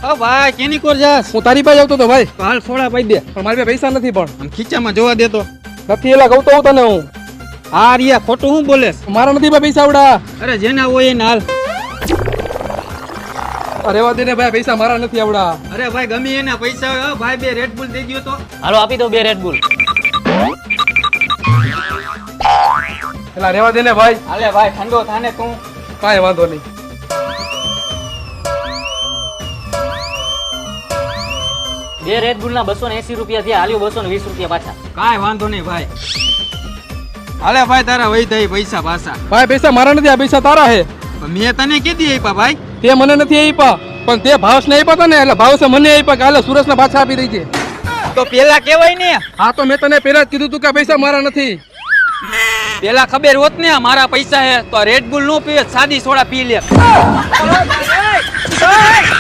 ઓ ભાઈ કેની કોર જાસ? હું તારી પાસે આવતો તો ભાઈ, હાલ સોડા પાઈ દે. પણ મારી પાસે પૈસા નથી. પણ આમ ખીચામાં જોવા દેતો. નથી એલા કહું તો હું તને. હું આ રિયા ખોટું હું બોલે? મારા નથી ભાઈ પૈસા આવડા. અરે જેના હોય એને હાલ. અરે વા દે ને ભાઈ, પૈસા મારા નથી આવડા. અરે ભાઈ ગમે એના પૈસા હોય. ભાઈ બે રેડ બુલ દઈ ગયો તો. હાલો આપી દો 2 રેડ બુલ. એલા રેવા દે ને ભાઈ. હાલે ભાઈ ઠંડો થાને તું. કાંઈ વાંધો નહીં. 2 રેડ બુલ ના 280 રૂપિયા થયા. હાલ્યો 220 રૂપિયા પાછા. કાંઈ વાંધો નહીં ભાઈ. હાલે ભાઈ તારા વહી થઈ પૈસા પાછા. ભાઈ પૈસા મારા નથી, આ પૈસા તારા હે. પણ મેં તને કીધી આપ્યા ભાઈ. તે મને નથી આપ્યા, પણ તે ભાવસ ને આપ્યા હતા ને, એટલે ભાવસે મને આપ્યા કે હાલે સુરજ ના પાછા આપી દઈ છે. તો પેલા કેવાય ને. હા તો મેં તને પેલા જ કીધું તું કે પૈસા મારા નથી. પેલા ખબર હોત ને મારા પૈસા હે તો રેડ બુલ નો પીવે, સાદી સોડા પી લે.